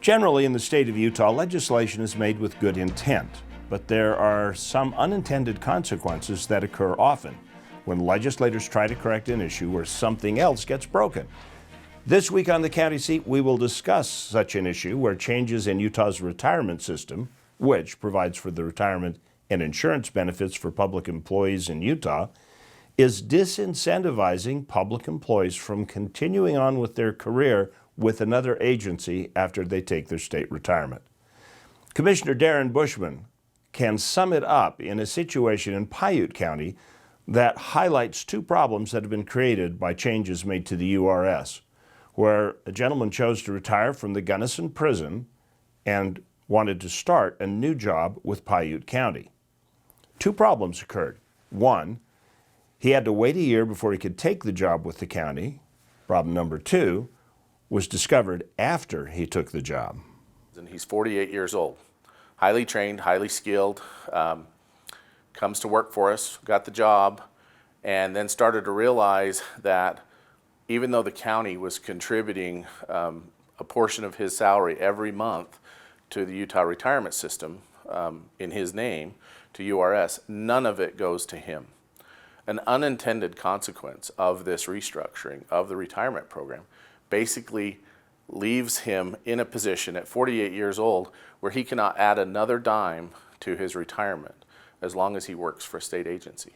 Generally, in the state of Utah, legislation is made with good intent, but there are some unintended consequences that occur often when legislators try to correct an issue where something else gets broken. This week on the county seat, we will discuss such an issue where changes in Utah's retirement system, which provides for the retirement and insurance benefits for public employees in Utah, is disincentivizing public employees from continuing on with their career with another agency after they take their state retirement. Commissioner Darin Bushman can sum it up in a situation in Piute County that highlights two problems that have been created by changes made to the URS, where a gentleman chose to retire from the Gunnison prison and wanted to start a new job with Piute County. Two problems occurred. One, he had to wait a year before he could take the job with the county. Problem number two was discovered after he took the job. And he's 48 years old, highly trained, highly skilled, comes to work for us, got the job, and then started to realize that even though the county was contributing a portion of his salary every month to the Utah retirement system in his name, to URS, none of it goes to him. An unintended consequence of this restructuring of the retirement program basically leaves him in a position at 48 years old where he cannot add another dime to his retirement as long as he works for a state agency.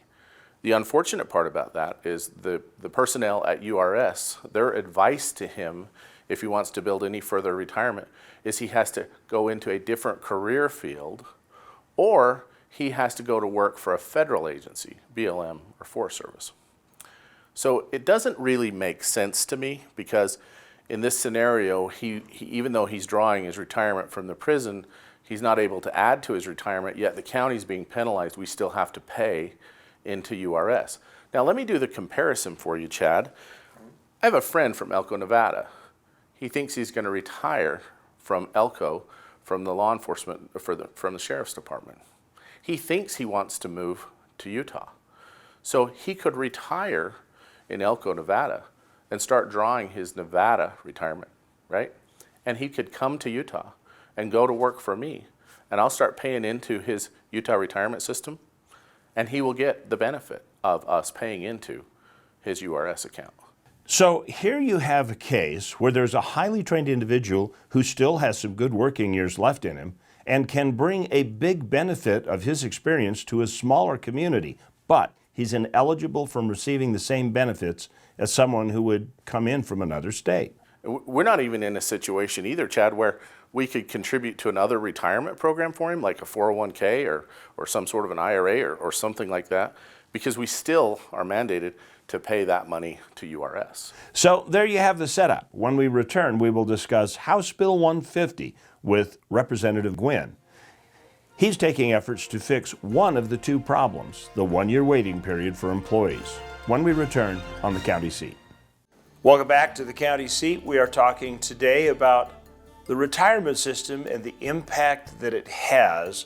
The unfortunate part about that is the personnel at URS, their advice to him if he wants to build any further retirement is he has to go into a different career field, or he has to go to work for a federal agency, BLM or Forest Service. So it doesn't really make sense to me, because in this scenario, he even though he's drawing his retirement from the prison, he's not able to add to his retirement, yet the county's being penalized. We still have to pay into URS. Now let me do the comparison for you, Chad. I have a friend from Elko, Nevada. He thinks he's going to retire from Elko, from the law enforcement, from the sheriff's department. He thinks he wants to move to Utah. So he could retire in Elko, Nevada, and start drawing his Nevada retirement, right? And he could come to Utah and go to work for me, and I'll start paying into his Utah retirement system, and he will get the benefit of us paying into his URS account. So here you have a case where there's a highly trained individual who still has some good working years left in him and can bring a big benefit of his experience to a smaller community, but he's ineligible from receiving the same benefits as someone who would come in from another state. We're not even in a situation either, Chad, where we could contribute to another retirement program for him, like a 401k or some sort of an IRA or something like that, because we still are mandated to pay that money to URS. So there you have the setup. When we return, we will discuss House Bill 150 with Representative Gwynn. He's taking efforts to fix one of the two problems, the one-year waiting period for employees, when we return on the county seat. Welcome back to the county seat. We are talking today about the retirement system and the impact that it has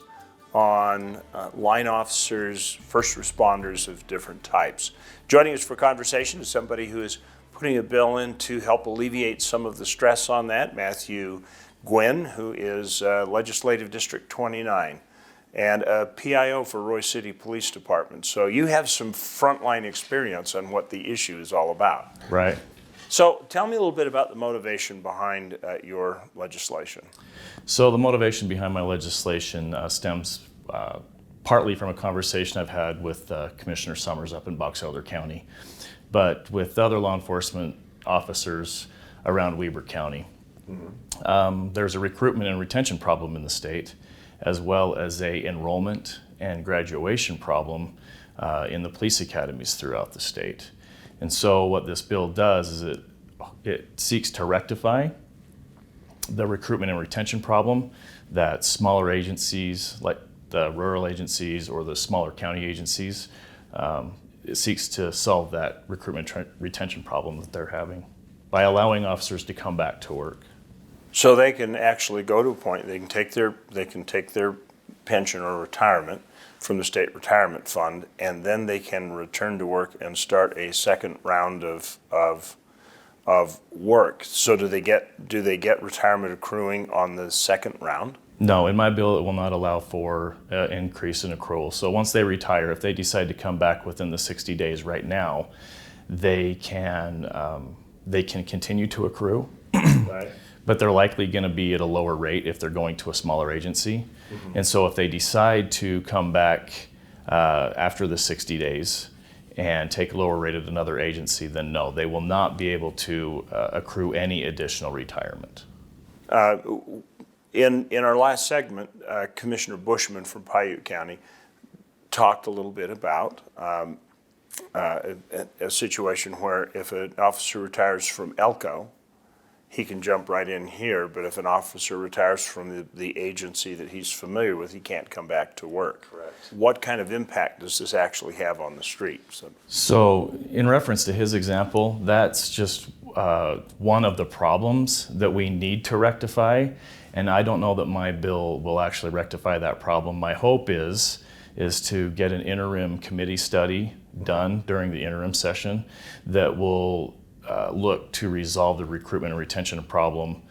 on line officers, first responders of different types. Joining us for conversation is somebody who is putting a bill in to help alleviate some of the stress on that, Matthew Gwynn, who is Legislative District 29 and a PIO for Roy City Police Department. So you have some frontline experience on what the issue is all about. Right. So tell me a little bit about the motivation behind your legislation. So the motivation behind my legislation stems partly from a conversation I've had with Commissioner Summers up in Box Elder County, but with other law enforcement officers around Weber County. Mm-hmm. There's a recruitment and retention problem in the state, as well as a enrollment and graduation problem in the police academies throughout the state. And so what this bill does is it seeks to rectify the recruitment and retention problem that smaller agencies, like the rural agencies or the smaller county agencies, it seeks to solve that recruitment retention problem that they're having by allowing officers to come back to work. So they can actually go to a point, they can take their pension or retirement from the state retirement fund, and then they can return to work and start a second round of of work. So do they get retirement accruing on the second round? No, in my bill, it will not allow for increase in accrual. So once they retire, if they decide to come back within the 60 days right now, they can continue to accrue, Right. but they're likely going to be at a lower rate if they're going to a smaller agency. And so if they decide to come back after the 60 days and take a lower rate at another agency, then no, they will not be able to accrue any additional retirement. In our last segment, Commissioner Bushman from Piute County talked a little bit about a situation where if an officer retires from Elko, he can jump right in here, but if an officer retires from the agency that he's familiar with, he can't come back to work. Correct. What kind of impact does this actually have on the street? So in reference to his example, that's just one of the problems that we need to rectify. And I don't know that my bill will actually rectify that problem. My hope is to get an interim committee study done during the interim session that will look to resolve the recruitment and retention problem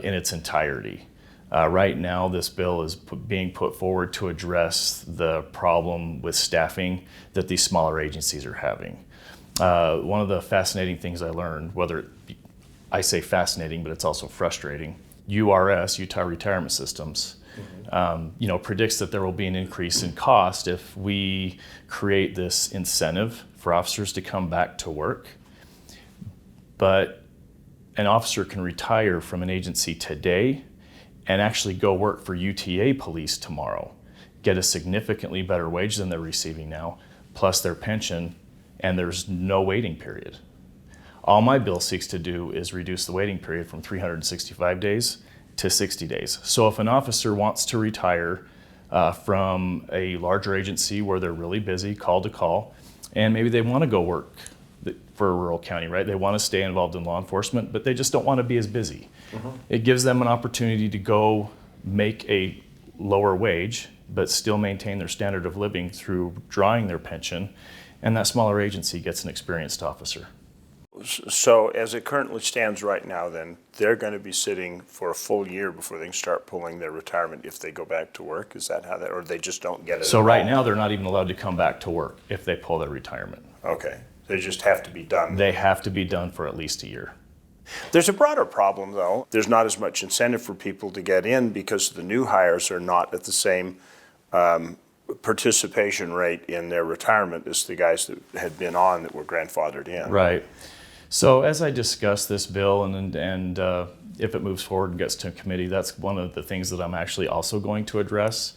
in its entirety. Right now, this bill is being put forward to address the problem with staffing that these smaller agencies are having. One of the fascinating things I learned, I say fascinating, but it's also frustrating, URS, Utah Retirement Systems, predicts that there will be an increase in cost if we create this incentive for officers to come back to work. But an officer can retire from an agency today and actually go work for UTA police tomorrow, get a significantly better wage than they're receiving now, plus their pension, and there's no waiting period. All my bill seeks to do is reduce the waiting period from 365 days to 60 days. So if an officer wants to retire from a larger agency where they're really busy, call to call, and maybe they want to go work for a rural county, right? They want to stay involved in law enforcement, but they just don't want to be as busy. It gives them an opportunity to go make a lower wage, but still maintain their standard of living through drawing their pension, and that smaller agency gets an experienced officer. So as it currently stands right now, then, they're going to be sitting for a full year before they can start pulling their retirement if they go back to work? Is that how that, or they just don't get it So at right all? now, they're not even allowed to come back to work if they pull their retirement. Okay, they just have to be done. They have to be done for at least a year. There's a broader problem, though. There's not as much incentive for people to get in because the new hires are not at the same participation rate in their retirement as the guys that had been on that were grandfathered in. Right. So as I discuss this bill and if it moves forward and gets to a committee, that's one of the things that I'm actually also going to address,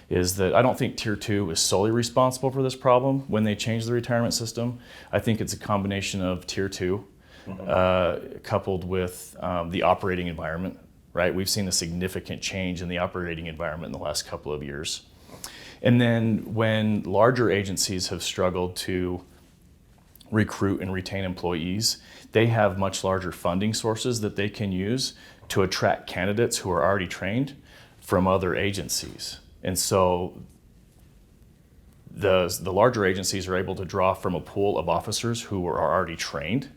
is that I don't think Tier 2 is solely responsible for this problem when they change the retirement system. I think it's a combination of Tier 2 coupled with the operating environment, right? We've seen a significant change in the operating environment in the last couple of years. And then when larger agencies have struggled to recruit and retain employees, they have much larger funding sources that they can use to attract candidates who are already trained from other agencies. And so the larger agencies are able to draw from a pool of officers who are already trained,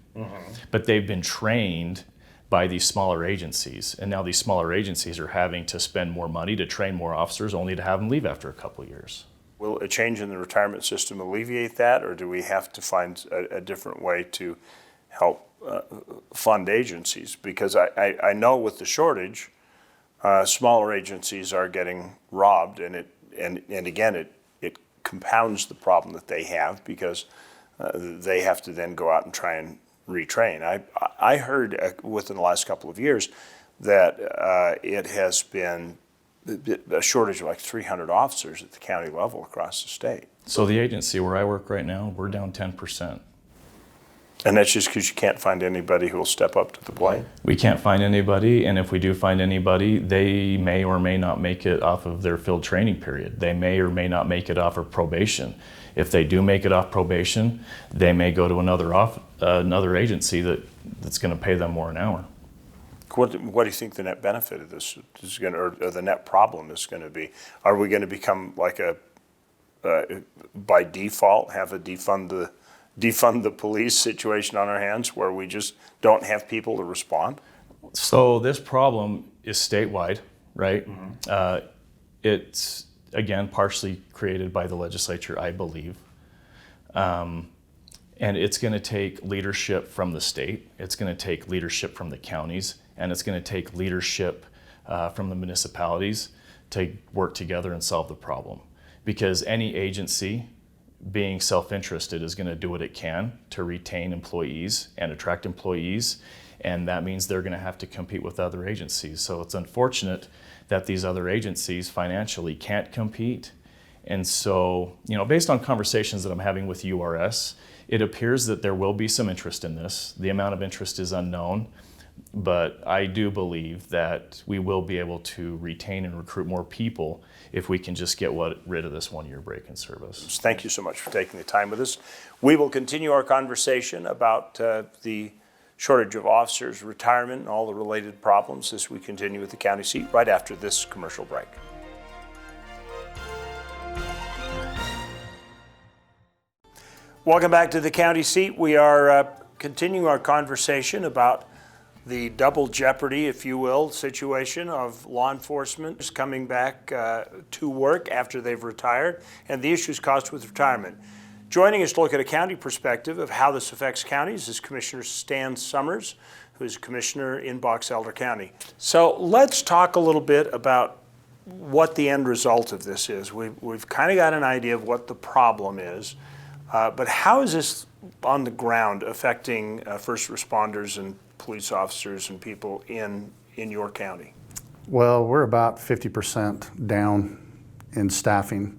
but they've been trained by these smaller agencies. And now these smaller agencies are having to spend more money to train more officers only to have them leave after a couple of years. Will a change in the retirement system alleviate that, or do we have to find a different way to help fund agencies? Because I know with the shortage, smaller agencies are getting robbed, and again, it compounds the problem that they have because they have to then go out and try and retrain. I heard within the last couple of years that it has been a shortage of like 300 officers at the county level across the state. So the agency where I work right now, we're down 10%. And that's just because you can't find anybody who will step up to the plate? We can't find anybody, and if we do find anybody, they may or may not make it off of their field training period. They may or may not make it off of probation. If they do make it off probation, they may go to another agency that's going to pay them more an hour. What do you think the net benefit of this is going to, or the net problem is going to be? Are we going to become like by default, have a defund the defund the police situation on our hands where we just don't have people to respond? So this problem is statewide, right? It's, again, partially created by the legislature, I believe. And it's going to take leadership from the state, it's going to take leadership from the counties, and it's going to take leadership from the municipalities to work together and solve the problem. Because any agency being self-interested is going to do what it can to retain employees and attract employees, and that means they're going to have to compete with other agencies. So it's unfortunate that these other agencies financially can't compete. And so, based on conversations that I'm having with URS, it appears that there will be some interest in this. The amount of interest is unknown, but I do believe that we will be able to retain and recruit more people if we can just get rid of this 1-year break in service. Thank you so much for taking the time with us. We will continue our conversation about the shortage of officers, retirement, and all the related problems as we continue with the county seat right after this commercial break. Welcome back to the county seat. We are continuing our conversation about the double jeopardy, if you will, situation of law enforcement coming back to work after they've retired and the issues caused with retirement. Joining us to look at a county perspective of how this affects counties is Commissioner Stan Summers, who is a commissioner in Box Elder County. So let's talk a little bit about what the end result of this is. We've kind of got an idea of what the problem is, but how is this on the ground affecting first responders and police officers and people in your county? Well, we're about 50% down in staffing.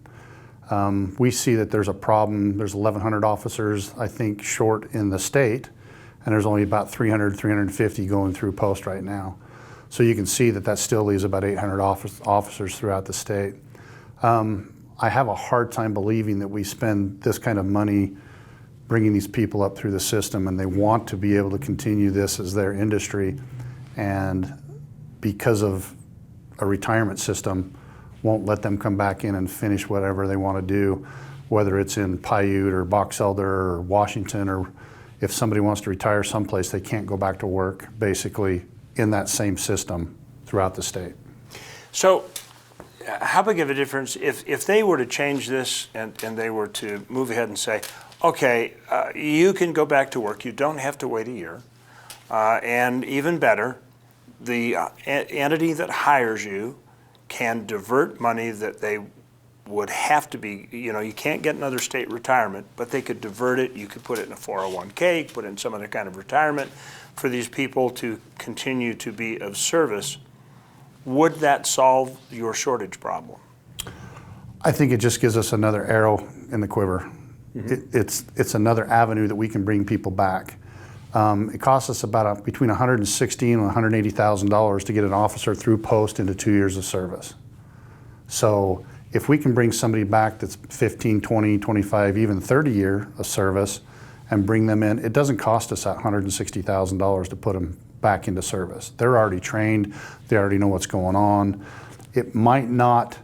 We see that there's a problem. There's 1,100 officers, I think, short in the state, and there's only about 300, 350 going through post right now. So you can see that still leaves about 800 officers throughout the state. I have a hard time believing that we spend this kind of money bringing these people up through the system, and they want to be able to continue this as their industry, and because of a retirement system won't let them come back in and finish whatever they want to do, whether it's in Piute or Box Elder or Washington, or if somebody wants to retire someplace, they can't go back to work basically in that same system throughout the state. So how big of a difference if they were to change this and they were to move ahead and say, okay, you can go back to work, you don't have to wait a year, and even better, the entity that hires you can divert money that they would have to be, you can't get another state retirement, but they could divert it. You could put it in a 401k, put it in some other kind of retirement for these people to continue to be of service. Would that solve your shortage problem? I think it just gives us another arrow in the quiver. Mm-hmm. It's another avenue that we can bring people back. It costs us about between $160,000 and $180,000 to get an officer through post into 2 years of service. So if we can bring somebody back that's 15, 20, 25, even 30 year of service and bring them in, it doesn't cost us that $160,000 to put them back into service. They're already trained, they already know what's going on. It might not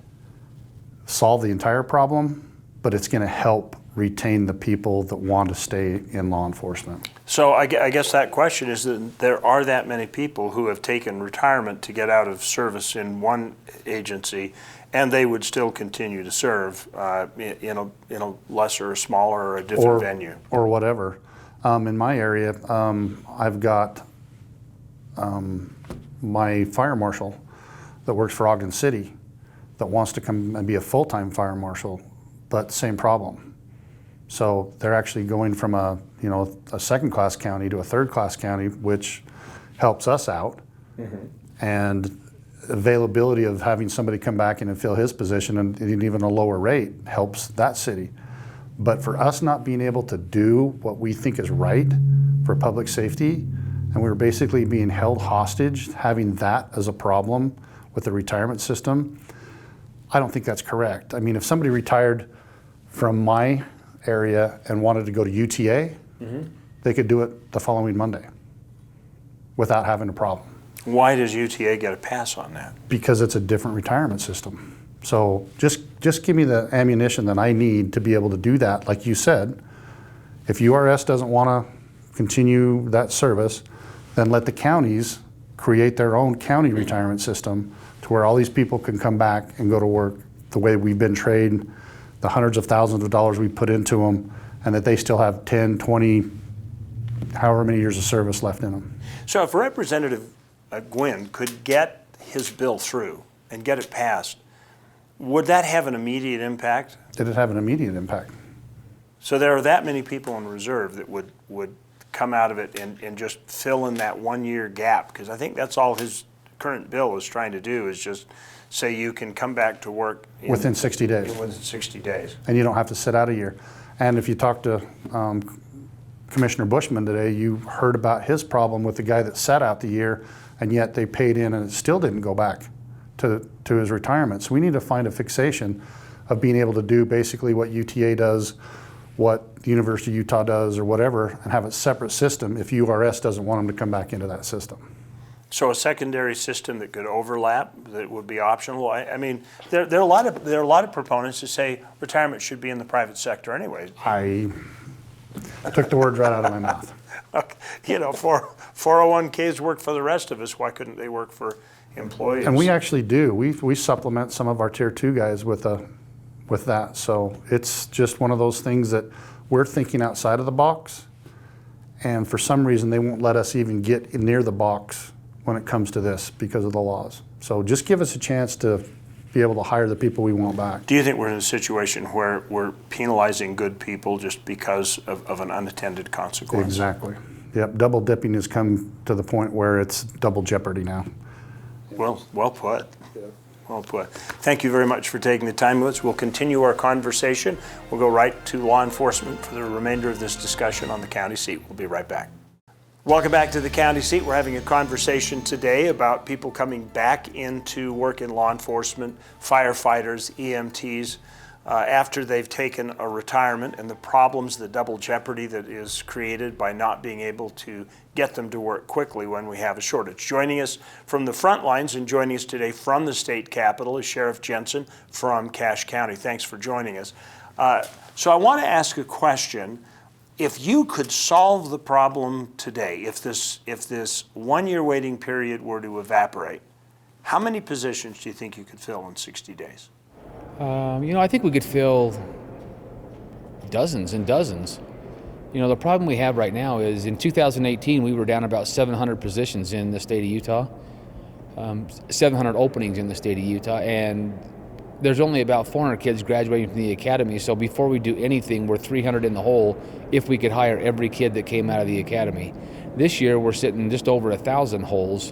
solve the entire problem, but it's going to help retain the people that want to stay in law enforcement. So I guess that question is that there are that many people who have taken retirement to get out of service in one agency, and they would still continue to serve in a lesser or smaller or a different venue. Or whatever. In my area, I've got my fire marshal that works for Ogden City that wants to come and be a full-time fire marshal, but same problem. So they're actually going from a second-class county to a third-class county, which helps us out. Mm-hmm. And availability of having somebody come back in and fill his position and even a lower rate helps that city. But for us not being able to do what we think is right for public safety, and we were basically being held hostage, having that as a problem with the retirement system, I don't think that's correct. I mean, if somebody retired from my area and wanted to go to UTA, mm-hmm. they could do it the following Monday without having a problem. Why does UTA get a pass on that? Because it's a different retirement system. So just give me the ammunition that I need to be able to do that, like you said, If URS doesn't want to continue that service, then let the counties create their own county retirement system to where all these people can come back and go to work the way we've been trained, the hundreds of thousands of dollars we put into them, and that they still have 10, 20, however many years of service left in them. So if Representative Gwynn could get his bill through and get it passed, would that have an immediate impact? Did it have an immediate impact? So there are that many people in reserve that would come out of it and just fill in that 1 year gap, because I think that's all his current bill is trying to do, is just say you can come back to work Within 60 days. Within 60 days. And you don't have to sit out a year. And if you talk to Commissioner Bushman today, you heard about his problem with the guy that sat out the year, and yet they paid in and it still didn't go back to his retirement. So we need to find a fixation of being able to do basically what UTA does, what the University of Utah does, or whatever, and have a separate system if URS doesn't want them to come back into that system. So a secondary system that could overlap, that would be optional. I mean, there are a lot of proponents who say retirement should be in the private sector anyway. I took the words right out of my mouth. You know, 401ks work for the rest of us. Why couldn't they work for employees? And we actually do. We supplement some of our tier 2 guys with that. So it's just one of those things that we're thinking outside of the box, and for some reason they won't let us even get near the box when it comes to this because of the laws. So just give us a chance to be able to hire the people we want back. Do you think we're in a situation where we're penalizing good people just because of an unintended consequence? Exactly. Yep, double dipping has come to the point where it's double jeopardy now. Well put. Well put. Thank you very much for taking the time with us. We'll continue our conversation. We'll go right to law enforcement for the remainder of this discussion on the county seat. We'll be right back. Welcome back to the county seat. We're having a conversation today about people coming back into work in law enforcement, firefighters, EMTs, after they've taken a retirement, and the problems, the double jeopardy that is created by not being able to get them to work quickly when we have a shortage. Joining us from the front lines and joining us today from the state capitol is Sheriff Jensen from Cache County. Thanks for joining us. So I want to ask a question. If you could solve the problem today, if this 1 year waiting period were to evaporate, how many positions do you think you could fill in 60 days? I think we could fill dozens and dozens. The problem we have right now is in 2018, we were down about 700 positions in the state of Utah, 700 openings in the state of Utah, and there's only about 400 kids graduating from the academy, so before we do anything, we're 300 in the hole if we could hire every kid that came out of the academy. This year, we're sitting just over 1,000 holes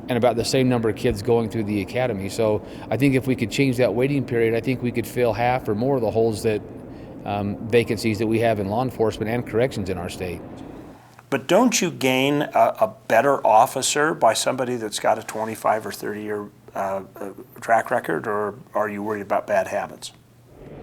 and about the same number of kids going through the academy. So I think if we could change that waiting period, I think we could fill half or more of the holes that vacancies that we have in law enforcement and corrections in our state. But don't you gain a better officer by somebody that's got a 25 or 30 year track record, or are you worried about bad habits?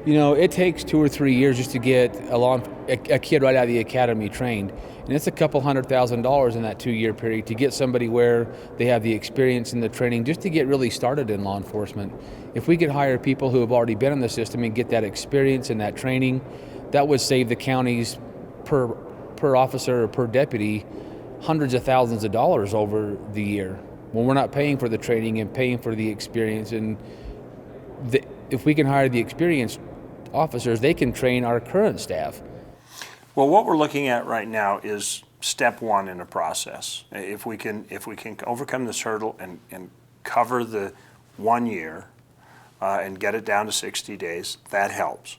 It takes 2 or 3 years just to get a kid right out of the academy trained. And it's a couple $100,000 in that 2 year period to get somebody where they have the experience and the training just to get really started in law enforcement. If we could hire people who have already been in the system and get that experience and that training, that would save the counties per officer or per deputy hundreds of thousands of dollars over the year when we're not paying for the training and paying for the experience. And if we can hire the experienced officers, they can train our current staff. Well, what we're looking at right now is step one in a process. If we can overcome this hurdle and cover the 1 year and get it down to 60 days, that helps.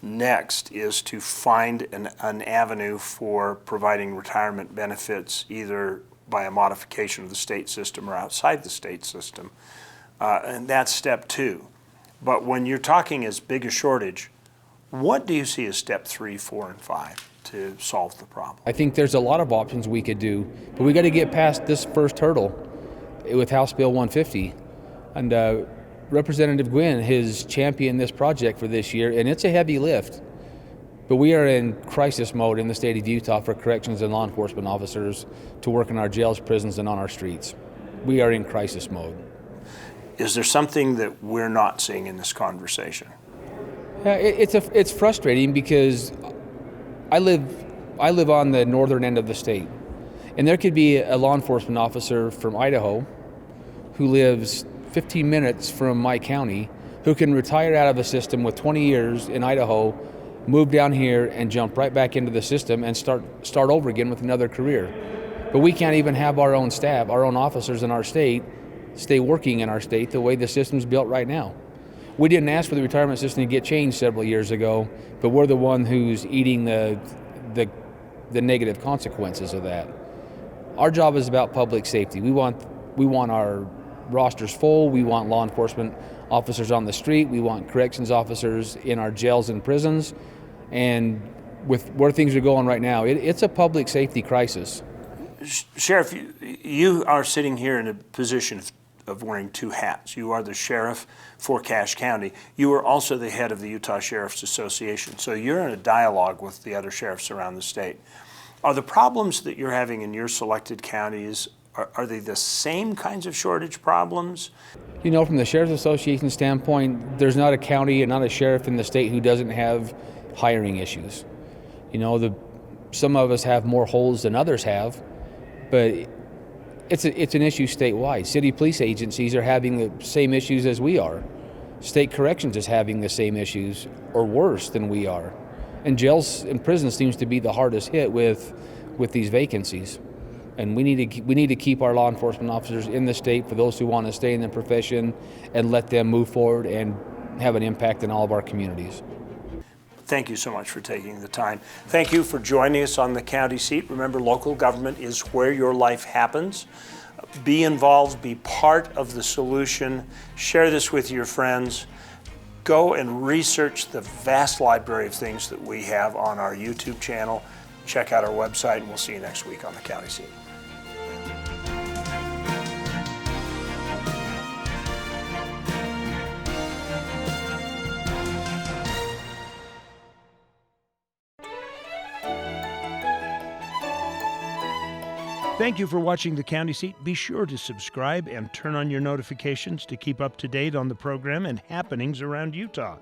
Next is to find an avenue for providing retirement benefits, either by a modification of the state system or outside the state system. And that's step 2. But when you're talking as big a shortage, what do you see as step 3, 4, and 5 to solve the problem? I think there's a lot of options we could do, but we got to get past this first hurdle with House Bill 150. And Representative Gwynn has championed this project for this year, and it's a heavy lift. But we are in crisis mode in the state of Utah for corrections and law enforcement officers to work in our jails, prisons, and on our streets. We are in crisis mode. Is there something that we're not seeing in this conversation? It's frustrating because I live I live on the northern end of the state, and there could be a law enforcement officer from Idaho who lives 15 minutes from my county who can retire out of the system with 20 years in Idaho, move down here and jump right back into the system and start over again with another career. But we can't even have our own staff, our own officers in our state, stay working in our state the way the system's built right now. We didn't ask for the retirement system to get changed several years ago, but we're the one who's eating the negative consequences of that. Our job is about public safety. We want our rosters full. We want law enforcement officers on the street. We want corrections officers in our jails and prisons. And with where things are going right now, it's a public safety crisis. Sheriff, you are sitting here in a position of wearing two hats. You are the sheriff for Cache County. You are also the head of the Utah Sheriff's Association. So you're in a dialogue with the other sheriffs around the state. Are the problems that you're having in your selected counties, are they the same kinds of shortage problems? You know, from the Sheriff's Association standpoint, there's not a county and not a sheriff in the state who doesn't have hiring issues. You know, some of us have more holes than others have, but it's an issue statewide. City police agencies are having the same issues as we are. State corrections is having the same issues or worse than we are. And jails and prisons seems to be the hardest hit with these vacancies. And we need to keep our law enforcement officers in the state for those who want to stay in the profession and let them move forward and have an impact in all of our communities. Thank you so much for taking the time. Thank you for joining us on the county seat. Remember, local government is where your life happens. Be involved, be part of the solution. Share this with your friends. Go and research the vast library of things that we have on our YouTube channel. Check out our website, and we'll see you next week on the county seat. Thank you for watching The County Seat. Be sure to subscribe and turn on your notifications to keep up to date on the program and happenings around Utah.